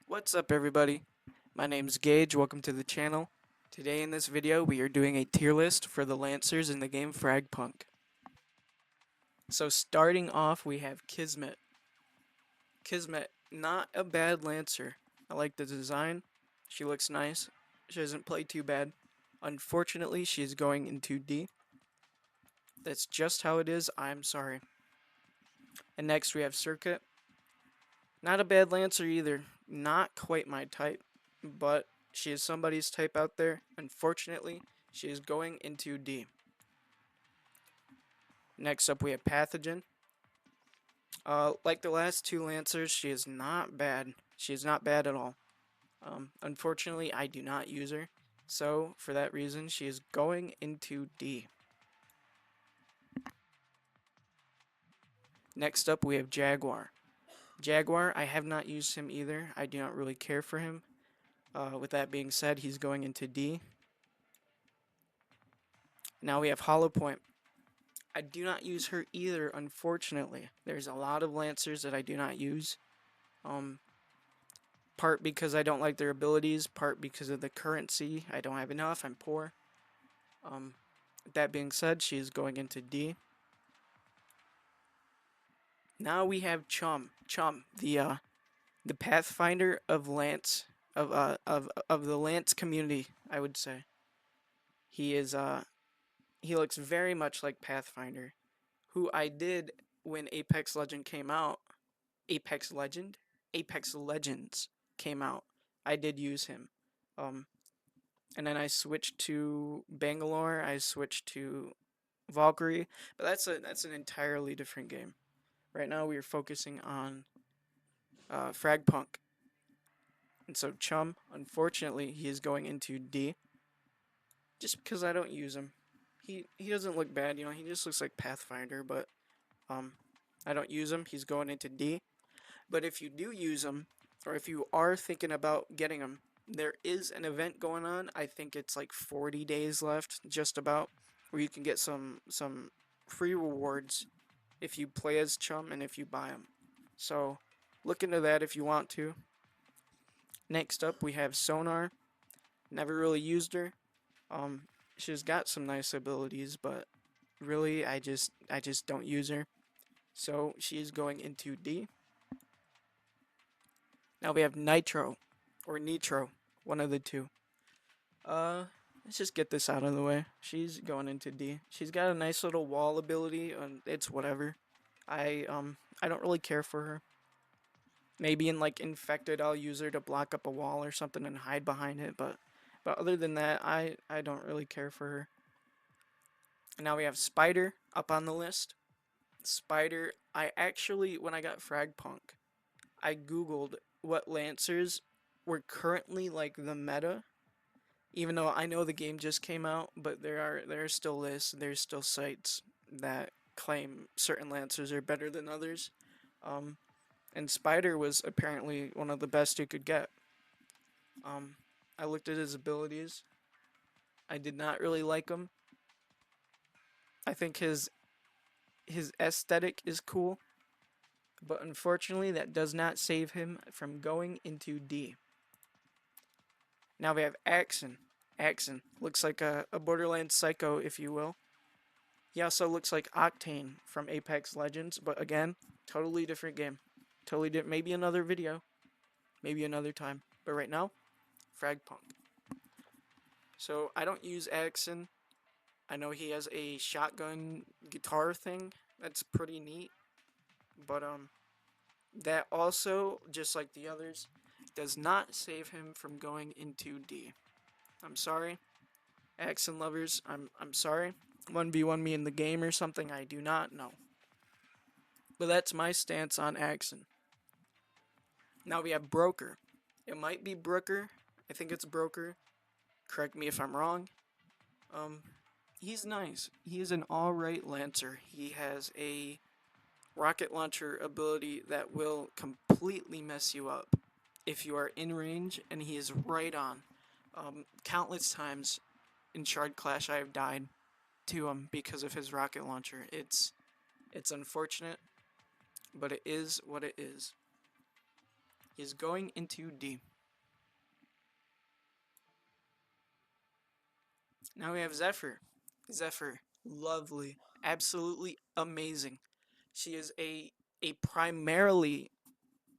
What's up everybody? My name's Gage, welcome to the channel. Today in this video we are doing a tier list for the Lancers in the game FragPunk. So starting off we have Kismet. Kismet, not a bad Lancer. I like the design, she looks nice, she doesn't play too bad. Unfortunately she is going into D. That's just how it is, I'm sorry. And next we have Circuit. Not a bad Lancer either, not quite my type, but she is somebody's type out there. Unfortunately, she is going into D. Next up we have Pathogen. Like the last two Lancers, she is not bad. She is not bad at all. Unfortunately, I do not use her, so for that reason, she is going into D. Next up we have Jaguar. Jaguar, I have not used him either. I do not really care for him. With that being said, he's going into D. Now we have Hollow Point. I do not use her either, unfortunately. There's a lot of Lancers that I do not use. Part because I don't like their abilities, part because of the currency. I don't have enough, I'm poor. That being said, she is going into D. Now we have Chum. Chum, the Pathfinder of Lance, of the Lance community, I would say. He is, he looks very much like Pathfinder, who I did when Apex Legend came out. Apex Legend? Apex Legends came out. I did use him. And then I switched to Bangalore. I switched to Valkyrie, but that's an entirely different game. Right now we are focusing on FragPunk, and so Chum. Unfortunately, he is going into D. Just because I don't use him. He doesn't look bad, you know. He just looks like Pathfinder, but I don't use him. He's going into D. But if you do use him, or if you are thinking about getting him, there is an event going on. I think it's like 40 days left, just about, where you can get some free rewards if you play as Chum and if you buy him. So look into that if you want to. Next up, we have Sonar. Never really used her. She's got some nice abilities, but really, I just don't use her. So she is going into D. Now we have Nitro, or Nitro, one of the two. Let's just get this out of the way. She's going into D. She's got a nice little wall ability, and it's whatever. I don't really care for her. Maybe in like Infected, I'll use her to block up a wall or something and hide behind it, but other than that, I don't really care for her. And now we have Spider up on the list. Spider, I actually, when I got FragPunk, I googled what Lancers were currently like the meta. Even though I know the game just came out, but there are still lists, there's still sites that claim certain Lancers are better than others. And Spider was apparently one of the best you could get. I looked at his abilities. I did not really like him. I think his aesthetic is cool, but unfortunately that does not save him from going into D. Now we have Axon. Axon looks like a Borderlands Psycho, if you will. He also looks like Octane from Apex Legends, but again, totally different game. Totally different. Maybe another video. Maybe another time. But right now, FragPunk. So I don't use Axon. I know he has a shotgun guitar thing. That's pretty neat. But that also, just like the others, does not save him from going into D. I'm sorry. Axon lovers, I'm sorry. 1v1 me in the game or something, I do not know. But that's my stance on Axon. Now we have Broker. It might be Brooker. I think it's Broker. Correct me if I'm wrong. He's nice. He is an alright Lancer. He has a rocket launcher ability that will completely mess you up if you are in range, and he is right on. Countless times in Shard Clash I have died to him because of his rocket launcher. It's unfortunate, but it is what it is. is going into D. Now we have Zephyr. Zephyr, lovely, absolutely amazing. She is a primarily,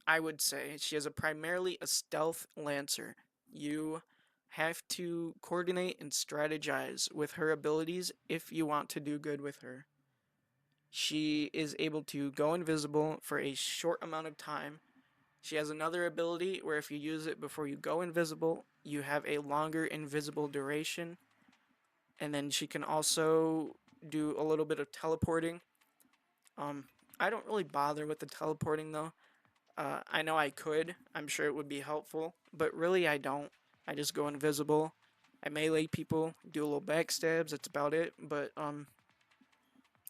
I would say, she is a primarily a stealth lancer. You have to coordinate and strategize with her abilities if you want to do good with her. She is able to go invisible for a short amount of time. She has another ability where if you use it before you go invisible, you have a longer invisible duration. And then she can also do a little bit of teleporting. Um, I don't really bother with the teleporting though. I know I could. I'm sure it would be helpful, but really I don't. I just go invisible. I melee people, do a little backstabs. That's about it. But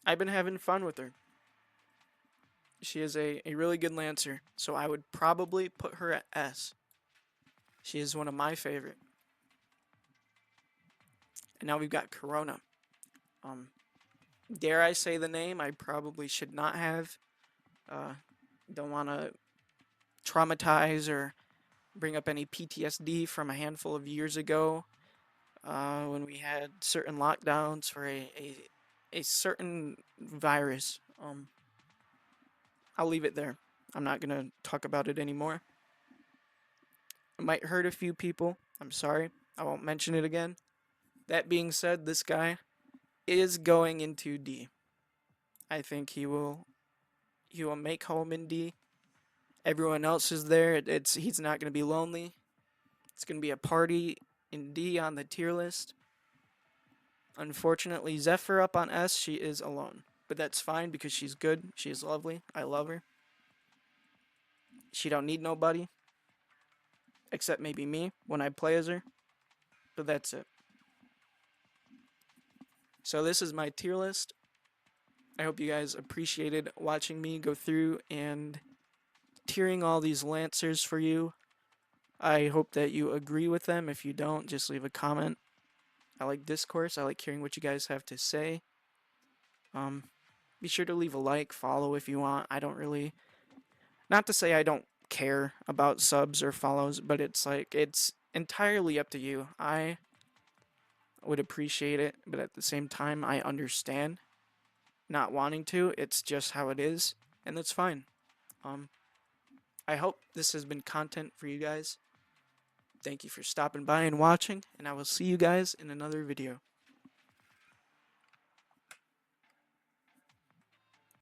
I've been having fun with her. She is a really good lancer, so I would probably put her at S. She is one of my favorite. And now we've got Corona. Um, dare I say the name? I probably should not have. Uh, don't want to traumatize or bring up any PTSD from a handful of years ago when we had certain lockdowns for a certain virus. I'll leave it there. I'm not going to talk about it anymore. It might hurt a few people. I'm sorry. I won't mention it again. That being said, this guy is going into D. I think he will make home in D. Everyone else is there. He's not going to be lonely. It's going to be a party in D on the tier list. Unfortunately, Zephyr up on S, she is alone. But that's fine because she's good. She is lovely. I love her. She don't need nobody. Except maybe me when I play as her. But that's it. So this is my tier list. I hope you guys appreciated watching me go through and tiering all these Lancers for you. I hope that you agree with them. If you don't, just leave a comment. I like discourse. I like hearing what you guys have to say. Be sure to leave a like, follow if you want. I don't really, not to say I don't care about subs or follows, but it's entirely up to you. I would appreciate it, but at the same time, I understand not wanting to. It's just how it is, and that's fine. Um, I hope this has been content for you guys. Thank you for stopping by and watching, and I will see you guys in another video.